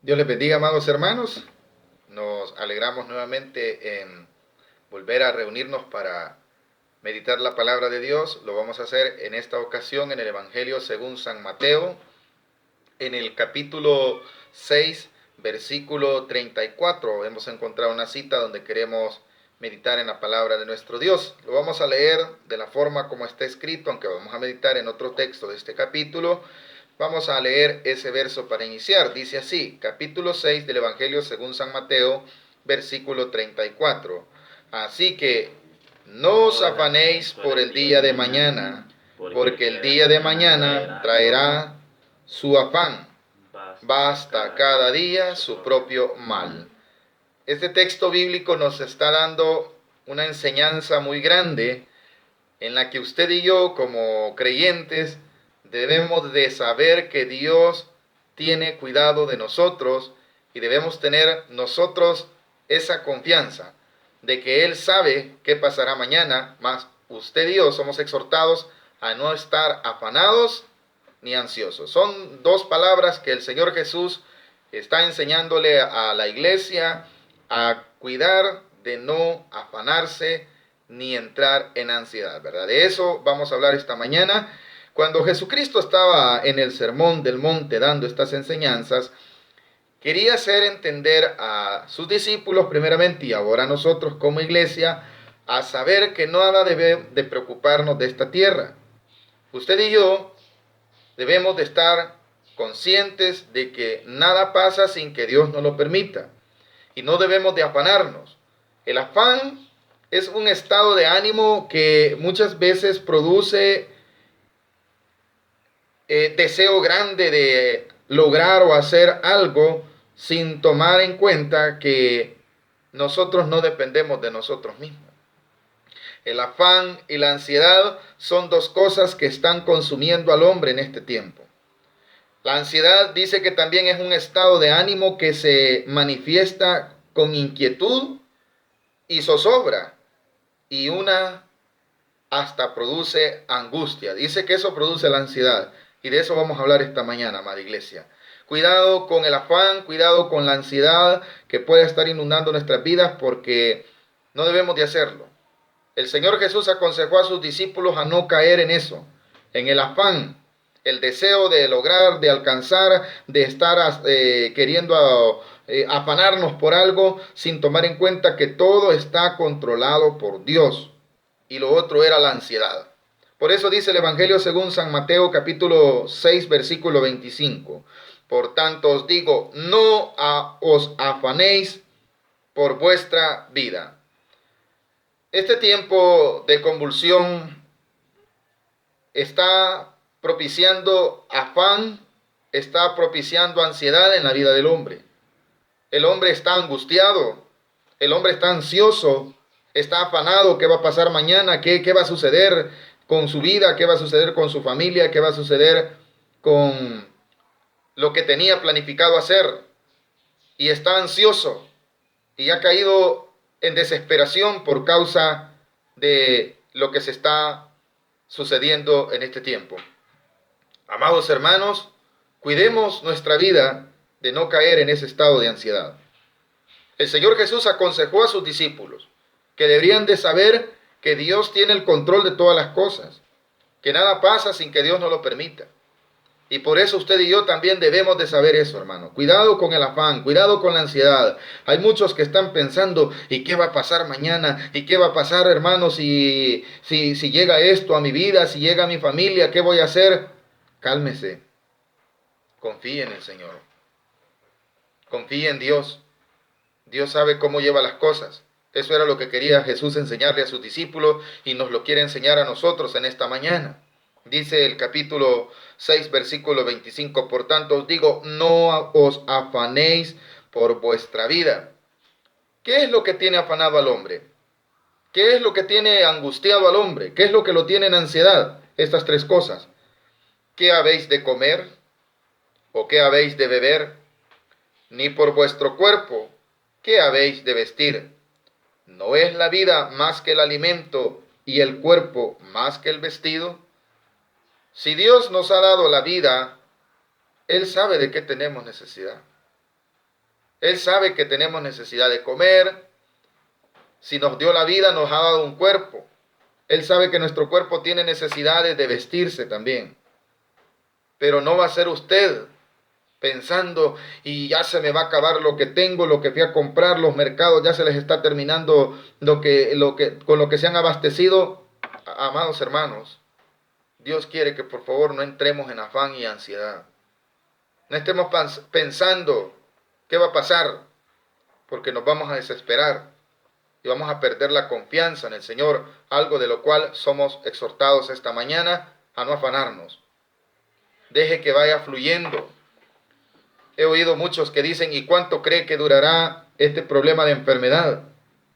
Dios les bendiga, amados hermanos. Nos alegramos nuevamente en volver a reunirnos para meditar la palabra de Dios. Lo vamos a hacer en esta ocasión en el Evangelio según San Mateo, en el capítulo 6, versículo 34. Hemos encontrado una cita donde queremos meditar en la palabra de nuestro Dios. Lo vamos a leer de la forma como está escrito, aunque vamos a meditar en otro texto de este capítulo. Vamos a leer ese verso para iniciar. Dice así, capítulo 6 del Evangelio según San Mateo, versículo 34. Así que no os afanéis por el día de mañana, porque el día de mañana traerá su afán. Basta cada día su propio mal. Este texto bíblico nos está dando una enseñanza muy grande en la que usted y yo, como creyentes, debemos de saber que Dios tiene cuidado de nosotros y debemos tener nosotros esa confianza de que Él sabe qué pasará mañana, mas usted y yo somos exhortados a no estar afanados ni ansiosos. Son dos palabras que el Señor Jesús está enseñándole a la iglesia a cuidar de no afanarse ni entrar en ansiedad, ¿verdad? De eso vamos a hablar esta mañana. Cuando Jesucristo estaba en el Sermón del Monte dando estas enseñanzas, quería hacer entender a sus discípulos primeramente y ahora a nosotros como iglesia a saber que nada debe de preocuparnos de esta tierra. Usted y yo debemos de estar conscientes de que nada pasa sin que Dios nos lo permita y no debemos de afanarnos. El afán es un estado de ánimo que muchas veces produce deseo grande de lograr o hacer algo sin tomar en cuenta que nosotros no dependemos de nosotros mismos. El afán y la ansiedad son dos cosas que están consumiendo al hombre en este tiempo. La ansiedad dice que también es un estado de ánimo que se manifiesta con inquietud y zozobra, y una hasta produce angustia. Dice que eso produce la ansiedad, y de eso vamos a hablar esta mañana, amada iglesia. Cuidado con el afán, cuidado con la ansiedad que puede estar inundando nuestras vidas, porque no debemos de hacerlo. El Señor Jesús aconsejó a sus discípulos a no caer en eso, en el afán, el deseo de lograr, de alcanzar, de estar queriendo afanarnos por algo sin tomar en cuenta que todo está controlado por Dios. Y lo otro era la ansiedad. Por eso dice el Evangelio según San Mateo capítulo 6 versículo 25. Por tanto os digo, no os afanéis por vuestra vida. Este tiempo de convulsión está propiciando afán, está propiciando ansiedad en la vida del hombre. El hombre está angustiado, el hombre está ansioso, está afanado. ¿Qué va a pasar mañana? ¿Qué va a suceder con su vida? ¿Qué va a suceder con su familia? ¿Qué va a suceder con lo que tenía planificado hacer? Y está ansioso y ha caído en desesperación por causa de lo que se está sucediendo en este tiempo. Amados hermanos, cuidemos nuestra vida de no caer en ese estado de ansiedad. El Señor Jesús aconsejó a sus discípulos que deberían de saber que Dios tiene el control de todas las cosas, que nada pasa sin que Dios nos lo permita. Y por eso usted y yo también debemos de saber eso, hermano. Cuidado con el afán, cuidado con la ansiedad. Hay muchos que están pensando, ¿y qué va a pasar mañana? ¿Y qué va a pasar, hermano, si llega esto a mi vida, si llega a mi familia? ¿Qué voy a hacer? Cálmese. Confíe en el Señor. Confíe en Dios. Dios sabe cómo lleva las cosas. Eso era lo que quería Jesús enseñarle a sus discípulos y nos lo quiere enseñar a nosotros en esta mañana. Dice el capítulo 6, versículo 25, por tanto os digo, no os afanéis por vuestra vida. ¿Qué es lo que tiene afanado al hombre? ¿Qué es lo que tiene angustiado al hombre? ¿Qué es lo que lo tiene en ansiedad? Estas tres cosas. ¿Qué habéis de comer? ¿O qué habéis de beber? Ni por vuestro cuerpo, ¿qué habéis de vestir? ¿No es la vida más que el alimento y el cuerpo más que el vestido? Si Dios nos ha dado la vida, Él sabe de qué tenemos necesidad. Él sabe que tenemos necesidad de comer. Si nos dio la vida, nos ha dado un cuerpo. Él sabe que nuestro cuerpo tiene necesidades de vestirse también. Pero no va a ser usted pensando, y ya se me va a acabar lo que tengo, lo que fui a comprar, los mercados ya se les está terminando con lo que se han abastecido. Amados hermanos, Dios quiere que por favor no entremos en afán y ansiedad. No estemos pensando qué va a pasar, porque nos vamos a desesperar y vamos a perder la confianza en el Señor, algo de lo cual somos exhortados esta mañana a no afanarnos. Deje que vaya fluyendo. He oído muchos que dicen, ¿y cuánto cree que durará este problema de enfermedad?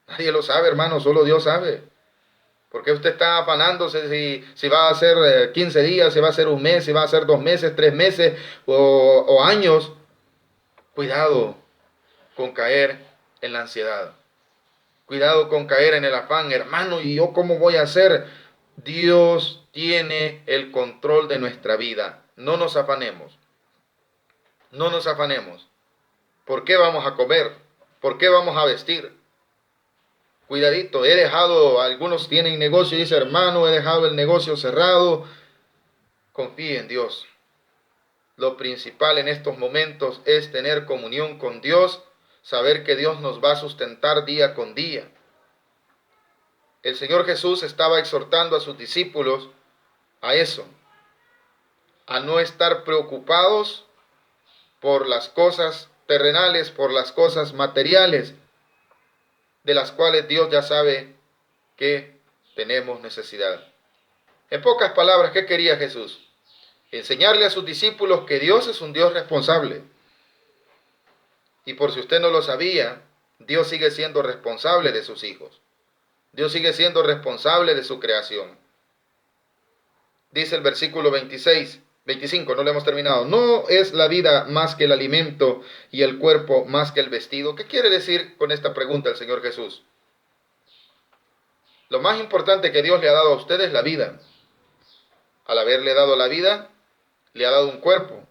Nadie lo sabe, hermano, solo Dios sabe. ¿Por qué usted está afanándose si va a ser 15 días, si va a ser un mes, si va a ser 2 meses, 3 meses o años? Cuidado con caer en la ansiedad. Cuidado con caer en el afán, hermano, ¿y yo cómo voy a hacer? Dios tiene el control de nuestra vida. No nos afanemos. No nos afanemos. ¿Por qué vamos a comer? ¿Por qué vamos a vestir? Cuidadito, algunos tienen negocio y dice, hermano, he dejado el negocio cerrado. Confíe en Dios. Lo principal en estos momentos es tener comunión con Dios, saber que Dios nos va a sustentar día con día. El Señor Jesús estaba exhortando a sus discípulos a eso, a no estar preocupados por las cosas terrenales, por las cosas materiales, de las cuales Dios ya sabe que tenemos necesidad. En pocas palabras, ¿qué quería Jesús? Enseñarle a sus discípulos que Dios es un Dios responsable. Y por si usted no lo sabía, Dios sigue siendo responsable de sus hijos. Dios sigue siendo responsable de su creación. Dice el versículo 25, no lo hemos terminado. ¿No es la vida más que el alimento y el cuerpo más que el vestido? ¿Qué quiere decir con esta pregunta el Señor Jesús? Lo más importante que Dios le ha dado a usted es la vida. Al haberle dado la vida, le ha dado un cuerpo.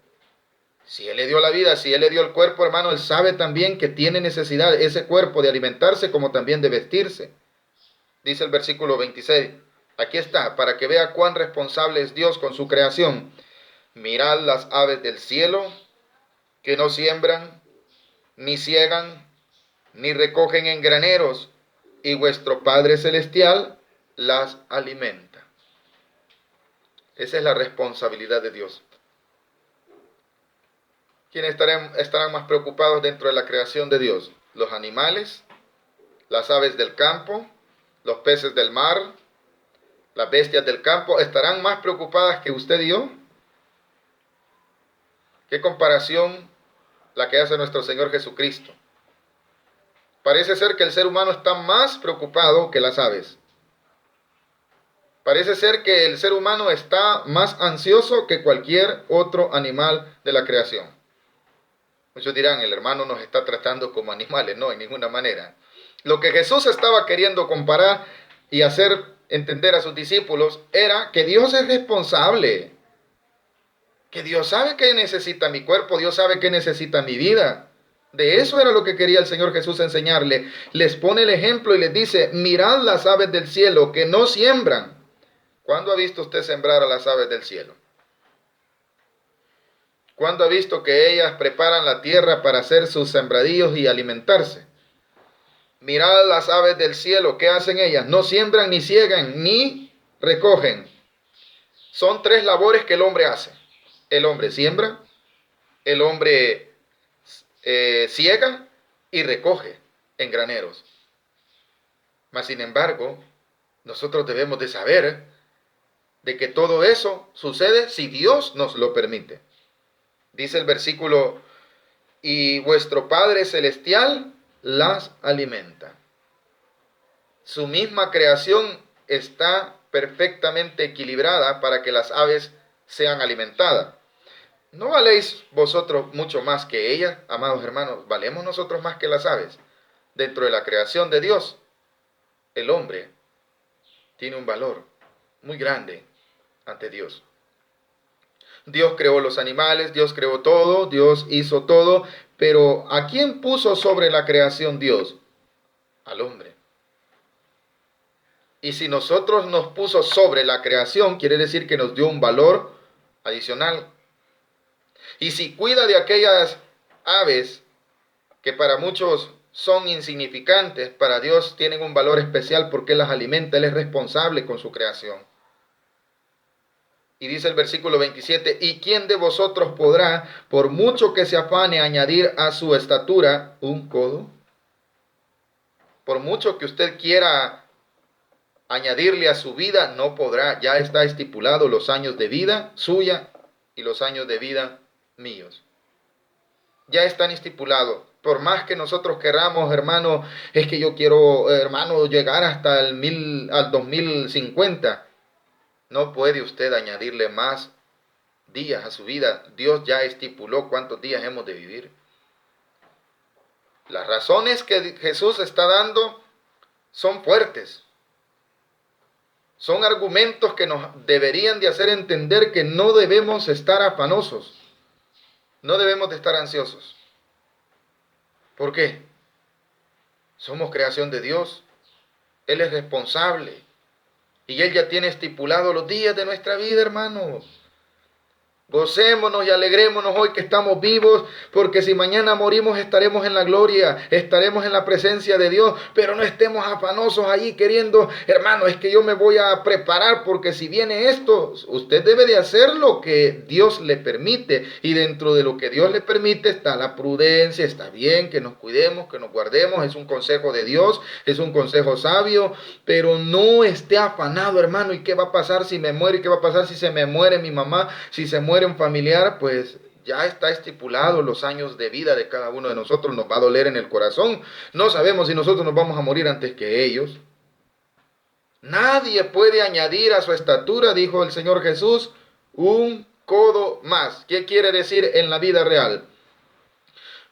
Si Él le dio la vida, si Él le dio el cuerpo, hermano, Él sabe también que tiene necesidad ese cuerpo de alimentarse como también de vestirse. Dice el versículo 26. Aquí está, para que vea cuán responsable es Dios con su creación. Mirad las aves del cielo, que no siembran, ni ciegan, ni recogen en graneros, y vuestro Padre Celestial las alimenta. Esa es la responsabilidad de Dios. ¿Quiénes estarán más preocupados dentro de la creación de Dios? Los animales, las aves del campo, los peces del mar, las bestias del campo, ¿estarán más preocupadas que usted y yo? ¿Qué comparación la que hace nuestro Señor Jesucristo? Parece ser que el ser humano está más preocupado que las aves. Parece ser que el ser humano está más ansioso que cualquier otro animal de la creación. Muchos dirán, el hermano nos está tratando como animales. No, en ninguna manera. Lo que Jesús estaba queriendo comparar y hacer entender a sus discípulos era que Dios es responsable. Que Dios sabe que necesita mi cuerpo, Dios sabe que necesita mi vida. De eso era lo que quería el Señor Jesús enseñarle. Les pone el ejemplo y les dice, mirad las aves del cielo que no siembran. ¿Cuándo ha visto usted sembrar a las aves del cielo? ¿Cuándo ha visto que ellas preparan la tierra para hacer sus sembradíos y alimentarse? Mirad las aves del cielo, ¿qué hacen ellas? No siembran, ni ciegan, ni recogen. Son 3 labores que el hombre hace. El hombre siembra, el hombre ciega y recoge en graneros. Mas sin embargo, nosotros debemos de saber de que todo eso sucede si Dios nos lo permite. Dice el versículo, y vuestro Padre Celestial las alimenta. Su misma creación está perfectamente equilibrada para que las aves sean alimentadas. ¿No valéis vosotros mucho más que ellas, amados hermanos? ¿Valemos nosotros más que las aves? Dentro de la creación de Dios, el hombre tiene un valor muy grande ante Dios. Dios creó los animales, Dios creó todo, Dios hizo todo, Pero ¿a quién puso sobre la creación Dios? Al hombre. Y si nosotros nos puso sobre la creación, quiere decir que nos dio un valor adicional. Y si cuida de aquellas aves que para muchos son insignificantes, para Dios tienen un valor especial porque Él las alimenta, Él es responsable con su creación. Y dice el versículo 27, ¿y quién de vosotros podrá, por mucho que se afane, añadir a su estatura un codo? Por mucho que usted quiera añadirle a su vida, no podrá. Ya está estipulado los años de vida suya y los años de vida míos. Ya están estipulados. Por más que nosotros queramos, hermano, es que yo quiero, hermano, llegar hasta al 2050. No puede usted añadirle más días a su vida. Dios ya estipuló cuántos días hemos de vivir. Las razones que Jesús está dando son fuertes. Son argumentos que nos deberían de hacer entender que no debemos estar afanosos. No debemos de estar ansiosos. ¿Por qué? Somos creación de Dios. Él es responsable. Y Él ya tiene estipulado los días de nuestra vida, hermanos. Gocémonos y alegrémonos hoy que estamos vivos, porque si mañana morimos estaremos en la gloria, estaremos en la presencia de Dios, pero no estemos afanosos ahí queriendo, hermano, es que yo me voy a preparar porque si viene esto, usted debe de hacer lo que Dios le permite, y dentro de lo que Dios le permite está la prudencia, está bien que nos cuidemos, que nos guardemos, es un consejo de Dios, es un consejo sabio, pero no esté afanado, hermano, ¿y qué va a pasar si me muero? ¿Y qué va a pasar si se me muere mi mamá? Si se muere un familiar, pues ya está estipulado los años de vida de cada uno de nosotros, nos va a doler en el corazón. No sabemos si nosotros nos vamos a morir antes que ellos. Nadie puede añadir a su estatura, dijo el Señor Jesús, un codo más. ¿Qué quiere decir en la vida real?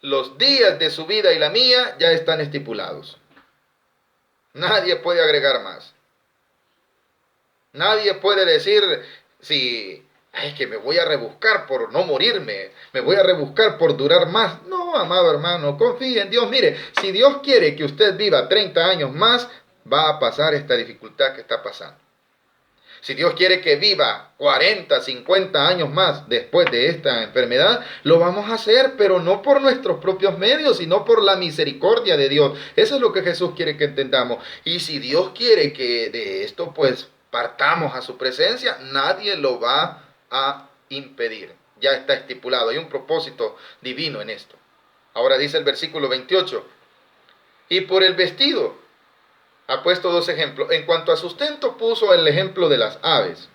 Los días de su vida y la mía ya están estipulados. Nadie puede agregar más. Nadie puede decir si es que me voy a rebuscar por no morirme, me voy a rebuscar por durar más. No, amado hermano, confíe en Dios. Mire, si Dios quiere que usted viva 30 años más, va a pasar esta dificultad que está pasando. Si Dios quiere que viva 40, 50 años más después de esta enfermedad, lo vamos a hacer, pero no por nuestros propios medios, sino por la misericordia de Dios. Eso es lo que Jesús quiere que entendamos. Y si Dios quiere que de esto, pues, partamos a su presencia, nadie lo va a impedir. Ya está estipulado, hay un propósito divino en esto. Ahora dice el versículo 28, y por el vestido ha puesto dos ejemplos. En cuanto a sustento puso el ejemplo de las aves,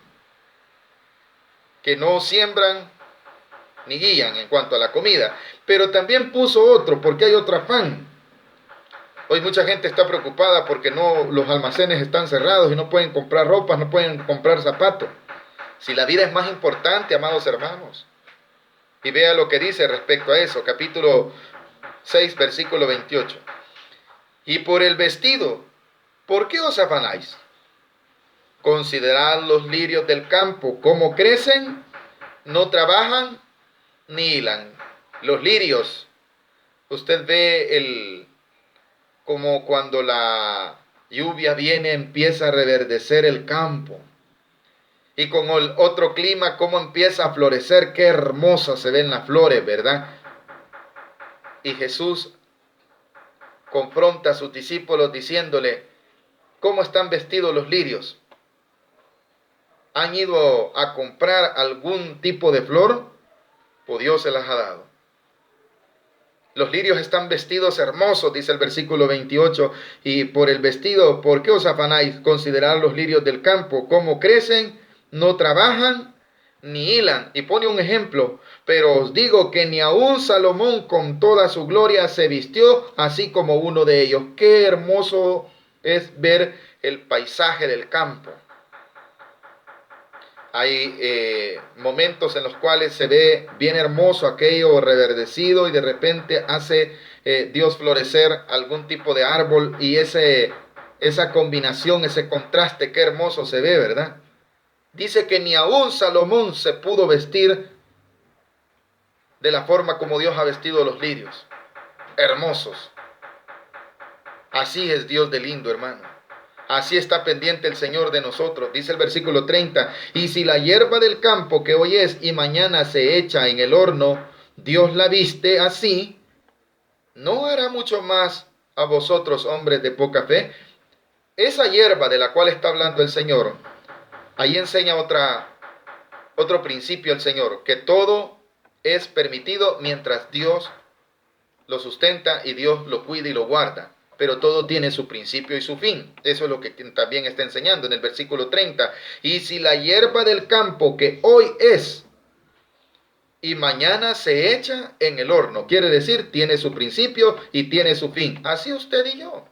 que no siembran ni guían en cuanto a la comida, pero también puso otro, porque hay otro afán. Hoy mucha gente está preocupada porque los almacenes están cerrados y no pueden comprar ropas, no pueden comprar zapatos. Si la vida es más importante, amados hermanos. Y vea lo que dice respecto a eso, capítulo 6, versículo 28. Y por el vestido, ¿por qué os afanáis? Considerad los lirios del campo, cómo crecen, no trabajan ni hilan. Los lirios, usted ve como cuando la lluvia viene empieza a reverdecer el campo. Y con el otro clima, cómo empieza a florecer, qué hermosas se ven las flores, ¿verdad? Y Jesús confronta a sus discípulos diciéndole, ¿cómo están vestidos los lirios? ¿Han ido a comprar algún tipo de flor? Pues Dios se las ha dado. Los lirios están vestidos hermosos, dice el versículo 28, y por el vestido, ¿por qué os afanáis? Considerad los lirios del campo, cómo crecen, no trabajan ni hilan. Y pone un ejemplo, pero os digo que ni aun Salomón con toda su gloria se vistió así como uno de ellos. Qué hermoso es ver el paisaje del campo. Hay momentos en los cuales se ve bien hermoso aquello reverdecido y de repente hace Dios florecer algún tipo de árbol y esa combinación, ese contraste, qué hermoso se ve, ¿verdad? Dice que ni aún Salomón se pudo vestir de la forma como Dios ha vestido los lirios, hermosos. Así es Dios de lindo, hermano. Así está pendiente el Señor de nosotros. Dice el versículo 30, y si la hierba del campo que hoy es y mañana se echa en el horno, Dios la viste así, ¿no hará mucho más a vosotros, hombres de poca fe? Esa hierba de la cual está hablando el Señor, ahí enseña otro principio el Señor, que todo es permitido mientras Dios lo sustenta y Dios lo cuida y lo guarda. Pero todo tiene su principio y su fin. Eso es lo que también está enseñando en el versículo 30. Y si la hierba del campo que hoy es y mañana se echa en el horno, quiere decir, tiene su principio y tiene su fin. Así usted y yo.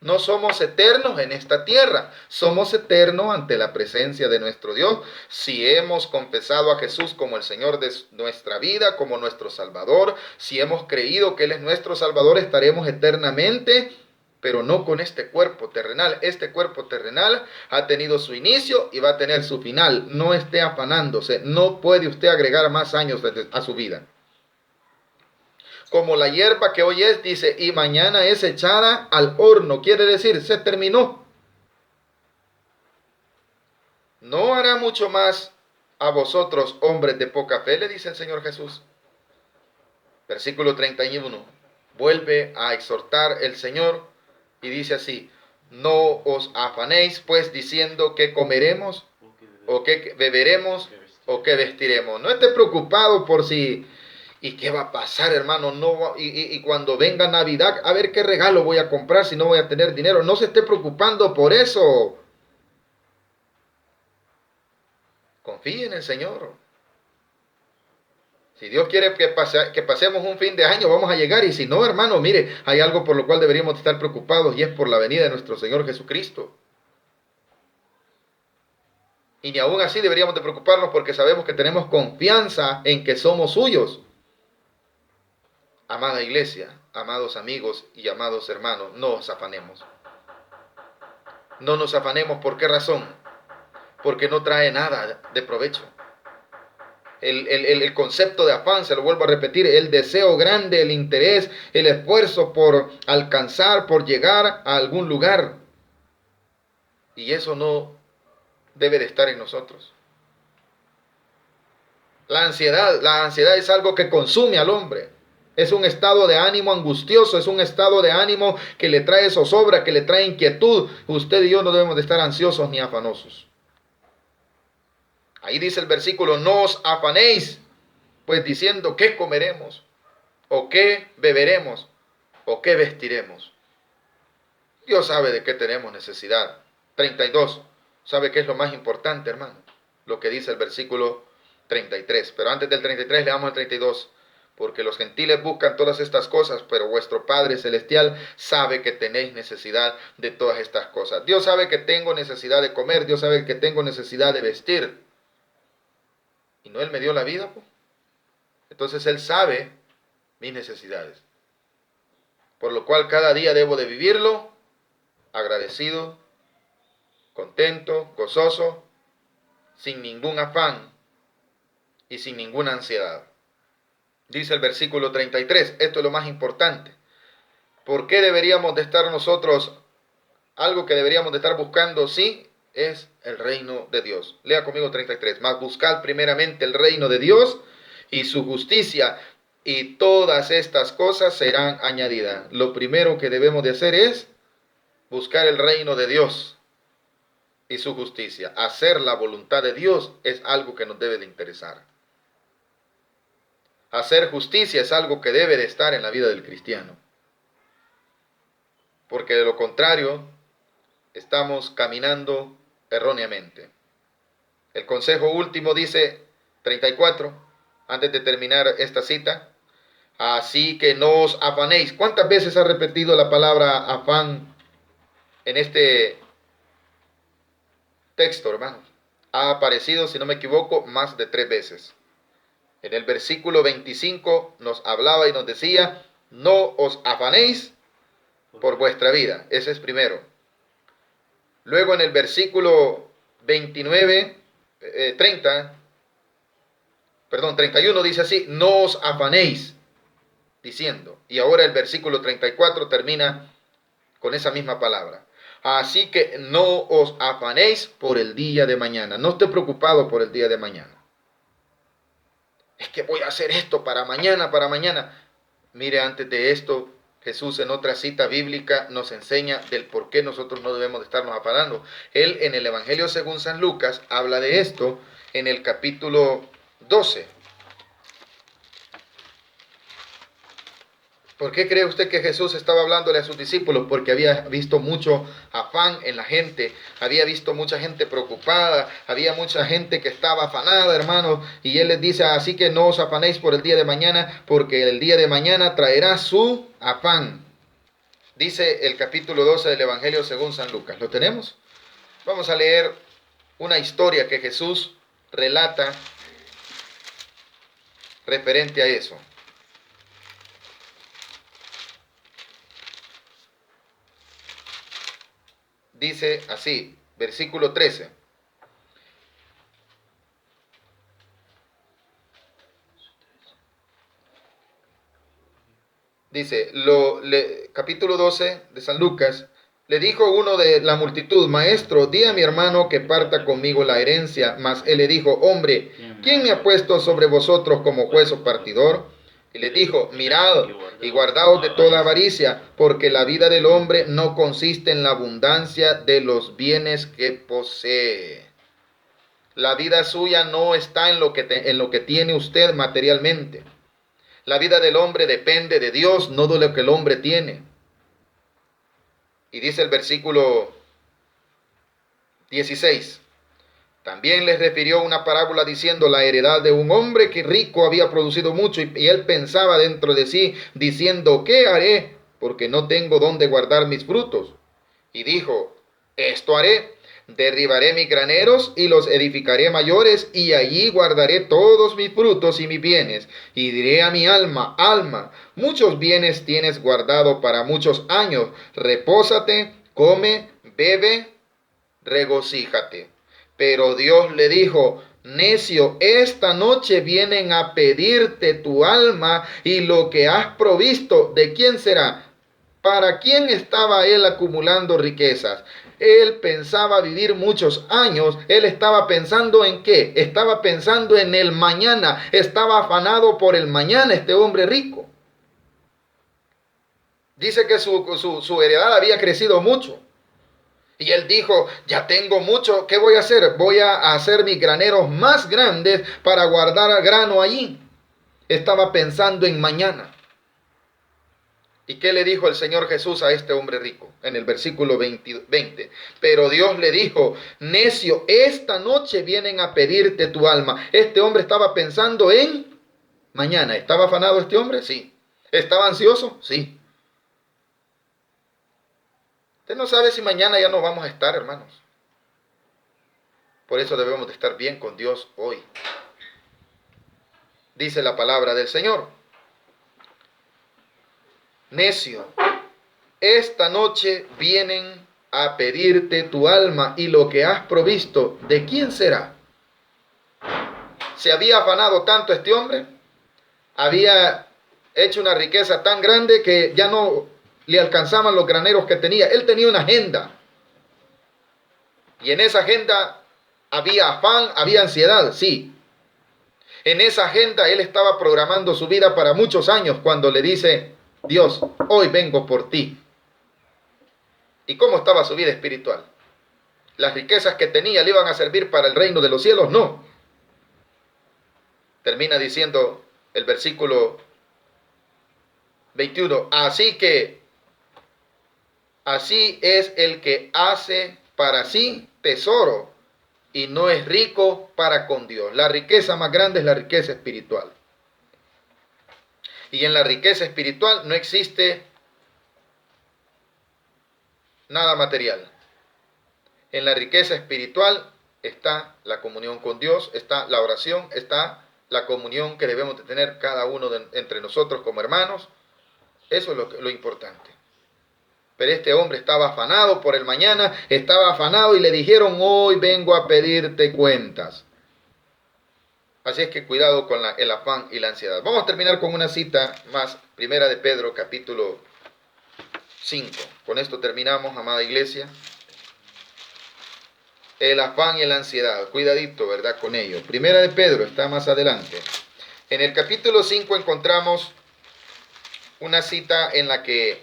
No somos eternos en esta tierra, somos eternos ante la presencia de nuestro Dios. Si hemos confesado a Jesús como el Señor de nuestra vida, como nuestro Salvador, si hemos creído que Él es nuestro Salvador, estaremos eternamente, pero no con este cuerpo terrenal. Este cuerpo terrenal ha tenido su inicio y va a tener su final. No esté afanándose, no puede usted agregar más años a su vida. Como la hierba que hoy es, dice, y mañana es echada al horno. Quiere decir, se terminó. ¿No hará mucho más a vosotros, hombres de poca fe? Le dice el Señor Jesús. Versículo 31. Vuelve a exhortar el Señor y dice así, no os afanéis pues diciendo qué comeremos, o qué beberemos, o qué vestiremos. No esté preocupado por si... ¿Y qué va a pasar, hermano? Y cuando venga Navidad, a ver qué regalo voy a comprar si no voy a tener dinero. No se esté preocupando por eso. Confíe en el Señor. Si Dios quiere que pasemos un fin de año, vamos a llegar. Y si no, hermano, mire, hay algo por lo cual deberíamos estar preocupados y es por la venida de nuestro Señor Jesucristo. Y ni aún así deberíamos de preocuparnos porque sabemos que tenemos confianza en que somos suyos. Amada iglesia, amados amigos y amados hermanos, no os afanemos. No nos afanemos, ¿por qué razón? Porque no trae nada de provecho. El concepto de afán, se lo vuelvo a repetir, el deseo grande, el interés, el esfuerzo por alcanzar, por llegar a algún lugar. Y eso no debe de estar en nosotros. La ansiedad es algo que consume al hombre. Es un estado de ánimo angustioso, es un estado de ánimo que le trae zozobra, que le trae inquietud. Usted y yo no debemos de estar ansiosos ni afanosos. Ahí dice el versículo, no os afanéis, pues diciendo qué comeremos, o qué beberemos, o qué vestiremos. Dios sabe de qué tenemos necesidad. 32. ¿Sabe qué es lo más importante, hermano? Lo que dice el versículo 33. Pero antes del 33 leamos el 32. Porque los gentiles buscan todas estas cosas, pero vuestro Padre Celestial sabe que tenéis necesidad de todas estas cosas. Dios sabe que tengo necesidad de comer, Dios sabe que tengo necesidad de vestir. ¿Y no Él me dio la vida? Pues? Entonces Él sabe mis necesidades. Por lo cual cada día debo de vivirlo agradecido, contento, gozoso, sin ningún afán y sin ninguna ansiedad. Dice el versículo 33, esto es lo más importante. ¿Por qué deberíamos de estar nosotros, algo que deberíamos de estar buscando? Sí, es el reino de Dios. Lea conmigo 33. Mas buscad primeramente el reino de Dios y su justicia, y todas estas cosas serán añadidas. Lo primero que debemos de hacer es buscar el reino de Dios y su justicia. Hacer la voluntad de Dios es algo que nos debe de interesar. Hacer justicia es algo que debe de estar en la vida del cristiano. Porque de lo contrario, estamos caminando erróneamente. El consejo último dice 34, antes de terminar esta cita. Así que no os afanéis. ¿Cuántas veces ha repetido la palabra afán en este texto, hermanos? Ha aparecido, si no me equivoco, más de 3 veces. En el versículo 25 nos hablaba y nos decía, no os afanéis por vuestra vida. Ese es primero. Luego en el versículo 29, 30, perdón, 31 dice así, no os afanéis, diciendo. Y ahora el versículo 34 termina con esa misma palabra. Así que no os afanéis por el día de mañana. No esté preocupado por el día de mañana. Es que voy a hacer esto para mañana, para mañana. Mire, antes de esto, Jesús en otra cita bíblica nos enseña del por qué nosotros no debemos de estarnos afanando. Él en el Evangelio según San Lucas habla de esto en el capítulo 12. ¿Por qué cree usted que Jesús estaba hablándole a sus discípulos? Porque había visto mucho afán en la gente, había visto mucha gente preocupada, había mucha gente que estaba afanada, hermanos, y Él les dice, así que no os afanéis por el día de mañana, porque el día de mañana traerá su afán. Dice el capítulo 12 del Evangelio según San Lucas. ¿Lo tenemos? Vamos a leer una historia que Jesús relata referente a eso. Dice así, versículo 13. Dice, capítulo 12 de San Lucas, le dijo uno de la multitud, maestro, di a mi hermano que parta conmigo la herencia. Mas él le dijo, hombre, ¿quién me ha puesto sobre vosotros como juez o partidor? Y le dijo, mirad y guardaos de toda avaricia, porque la vida del hombre no consiste en la abundancia de los bienes que posee. La vida suya no está en lo que tiene usted materialmente. La vida del hombre depende de Dios, no de lo que el hombre tiene. Y dice el versículo 16. También les refirió una parábola diciendo la heredad de un hombre que rico había producido mucho y él pensaba dentro de sí diciendo, ¿qué haré? Porque no tengo dónde guardar mis frutos. Y dijo, esto haré, derribaré mis graneros y los edificaré mayores y allí guardaré todos mis frutos y mis bienes. Y diré a mi alma, alma, muchos bienes tienes guardado para muchos años, repósate, come, bebe, regocíjate. Pero Dios le dijo, necio, esta noche vienen a pedirte tu alma y lo que has provisto, ¿de quién será? ¿Para quién estaba él acumulando riquezas? Él pensaba vivir muchos años. Él estaba pensando en qué? Estaba pensando en el mañana. Estaba afanado por el mañana este hombre rico. Dice que su heredad había crecido mucho. Y él dijo, ya tengo mucho, ¿qué voy a hacer? Voy a hacer mis graneros más grandes para guardar grano allí. Estaba pensando en mañana. ¿Y qué le dijo el Señor Jesús a este hombre rico? En el versículo 20. Pero Dios le dijo, necio, esta noche vienen a pedirte tu alma. Este hombre estaba pensando en mañana. ¿Estaba afanado este hombre? Sí. ¿Estaba ansioso? Sí. Usted no sabe si mañana ya no vamos a estar, hermanos. Por eso debemos de estar bien con Dios hoy. Dice la palabra del Señor. Necio, esta noche vienen a pedirte tu alma y lo que has provisto, ¿de quién será? ¿Se había afanado tanto este hombre? Había hecho una riqueza tan grande que ya no le alcanzaban los graneros que tenía. Él tenía una agenda. Y en esa agenda había afán, había ansiedad, sí. En esa agenda él estaba programando su vida para muchos años cuando le dice, Dios, hoy vengo por ti. ¿Y cómo estaba su vida espiritual? ¿Las riquezas que tenía le iban a servir para el reino de los cielos? No. Termina diciendo el versículo 21, así es el que hace para sí tesoro y no es rico para con Dios. La riqueza más grande es la riqueza espiritual. Y en la riqueza espiritual no existe nada material. En la riqueza espiritual está la comunión con Dios, está la oración, está la comunión que debemos de tener cada uno entre nosotros como hermanos. Eso es lo importante. Pero este hombre estaba afanado por el mañana, estaba afanado y le dijeron, hoy vengo a pedirte cuentas. Así es que cuidado con el afán y la ansiedad. Vamos a terminar con una cita más, Primera de Pedro, capítulo 5. Con esto terminamos, amada iglesia. El afán y la ansiedad, cuidadito, ¿verdad? Con ello. Primera de Pedro está más adelante. En el capítulo 5 encontramos una cita en la que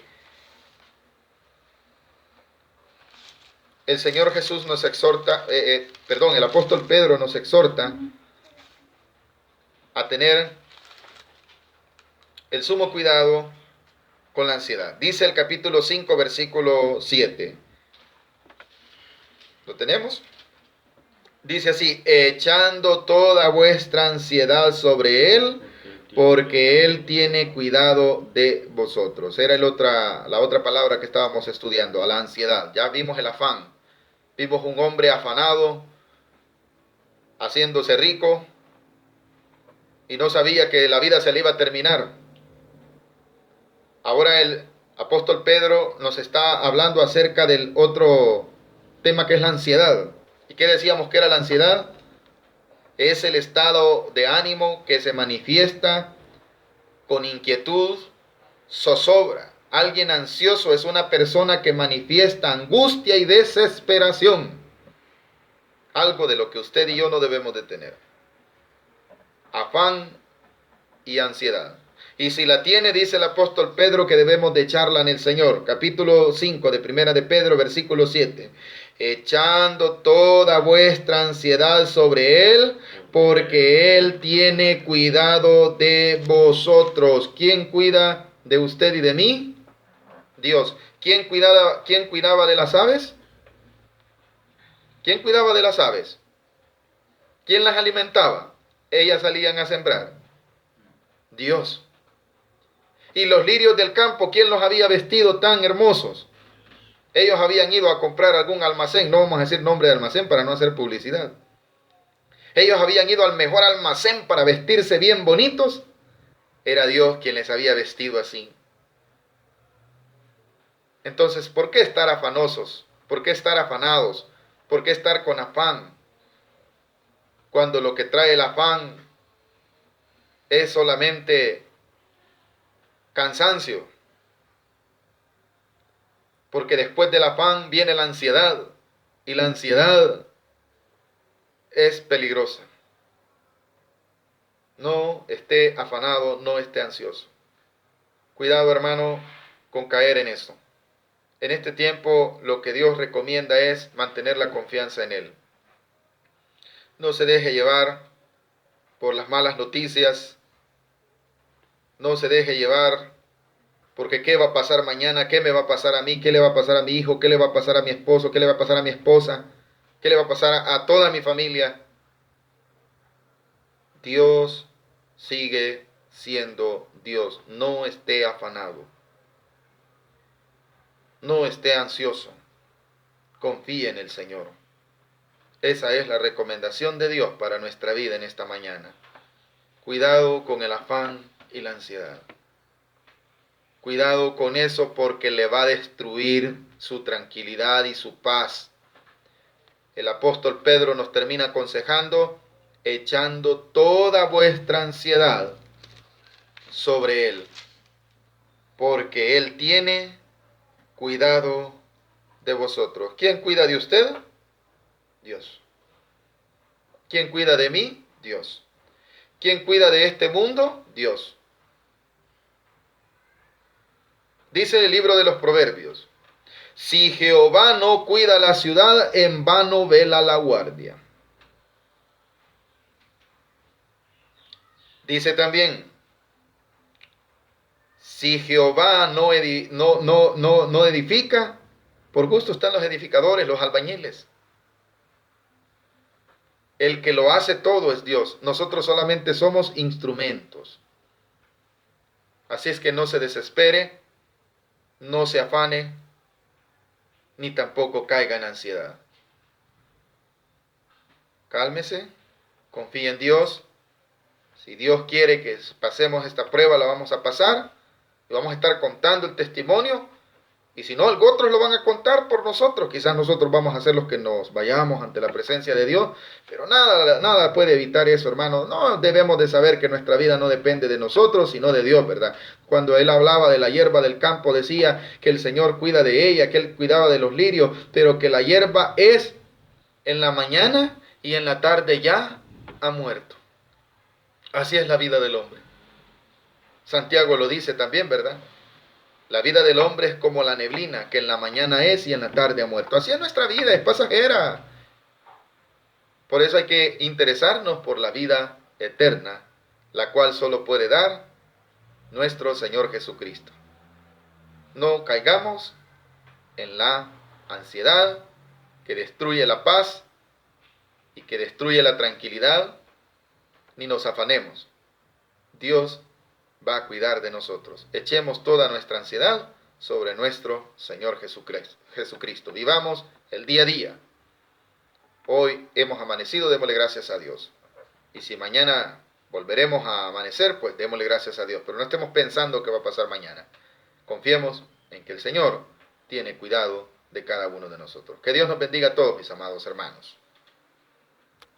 el Señor Jesús nos exhorta, el apóstol Pedro nos exhorta a tener el sumo cuidado con la ansiedad. Dice el capítulo 5, versículo 7. ¿Lo tenemos? Dice así: echando toda vuestra ansiedad sobre Él, porque Él tiene cuidado de vosotros. Era la otra palabra que estábamos estudiando, a la ansiedad. Ya vimos el afán. Vimos un hombre afanado, haciéndose rico, y no sabía que la vida se le iba a terminar. Ahora el apóstol Pedro nos está hablando acerca del otro tema, que es la ansiedad. ¿Y qué decíamos que era la ansiedad? Es el estado de ánimo que se manifiesta con inquietud, zozobra. Alguien ansioso es una persona que manifiesta angustia y desesperación. Algo de lo que usted y yo no debemos de tener. Afán y ansiedad. Y si la tiene, dice el apóstol Pedro que debemos de echarla en el Señor. Capítulo 5 de Primera de Pedro, versículo 7. Echando toda vuestra ansiedad sobre Él, porque Él tiene cuidado de vosotros. ¿Quién cuida de usted y de mí? Dios. ¿Quién cuidaba de las aves? ¿Quién cuidaba de las aves? ¿Quién las alimentaba? Ellas salían a sembrar. Dios. Y los lirios del campo, ¿quién los había vestido tan hermosos? Ellos habían ido a comprar algún almacén, no vamos a decir nombre de almacén para no hacer publicidad. Ellos habían ido al mejor almacén para vestirse bien bonitos. Era Dios quien les había vestido así. Entonces, ¿por qué estar afanosos? ¿Por qué estar afanados? ¿Por qué estar con afán? Cuando lo que trae el afán es solamente cansancio. Porque después del afán viene la ansiedad. Y la ansiedad es peligrosa. No esté afanado, no esté ansioso. Cuidado, hermano, con caer en eso. En este tiempo lo que Dios recomienda es mantener la confianza en Él. No se deje llevar por las malas noticias. No se deje llevar porque qué va a pasar mañana, qué me va a pasar a mí, qué le va a pasar a mi hijo, qué le va a pasar a mi esposo, qué le va a pasar a mi esposa, qué le va a pasar a toda mi familia. Dios sigue siendo Dios. No esté afanado. No esté ansioso. Confíe en el Señor. Esa es la recomendación de Dios para nuestra vida en esta mañana. Cuidado con el afán y la ansiedad. Cuidado con eso porque le va a destruir su tranquilidad y su paz. El apóstol Pedro nos termina aconsejando, echando toda vuestra ansiedad sobre Él, porque Él tiene cuidado de vosotros. ¿Quién cuida de usted? Dios. ¿Quién cuida de mí? Dios. ¿Quién cuida de este mundo? Dios. Dice el libro de los Proverbios: si Jehová no cuida la ciudad, en vano vela la guardia. Dice también: si Jehová no edifica, por gusto están los edificadores, los albañiles. El que lo hace todo es Dios. Nosotros solamente somos instrumentos. Así es que no se desespere, no se afane, ni tampoco caiga en ansiedad. Cálmese, confíe en Dios. Si Dios quiere que pasemos esta prueba, la vamos a pasar. Y vamos a estar contando el testimonio Y si no, otros lo van a contar por nosotros. Quizás nosotros vamos a ser los que nos vayamos ante la presencia de Dios. Pero nada puede evitar eso, hermano. No debemos de saber que nuestra vida no depende de nosotros, sino de Dios, ¿verdad? Cuando él hablaba de la hierba del campo, decía que el Señor cuida de ella, que él cuidaba de los lirios, pero que la hierba es en la mañana y en la tarde ya ha muerto. Así es la vida del hombre. Santiago lo dice también, ¿verdad? La vida del hombre es como la neblina, que en la mañana es y en la tarde ha muerto. Así es nuestra vida, es pasajera. Por eso hay que interesarnos por la vida eterna, la cual solo puede dar nuestro Señor Jesucristo. No caigamos en la ansiedad que destruye la paz y que destruye la tranquilidad, ni nos afanemos. Dios va a cuidar de nosotros. Echemos toda nuestra ansiedad sobre nuestro Señor Jesucristo. Vivamos el día a día. Hoy hemos amanecido, démosle gracias a Dios. Y si mañana volveremos a amanecer, pues démosle gracias a Dios. Pero no estemos pensando qué va a pasar mañana. Confiemos en que el Señor tiene cuidado de cada uno de nosotros. Que Dios nos bendiga a todos, mis amados hermanos.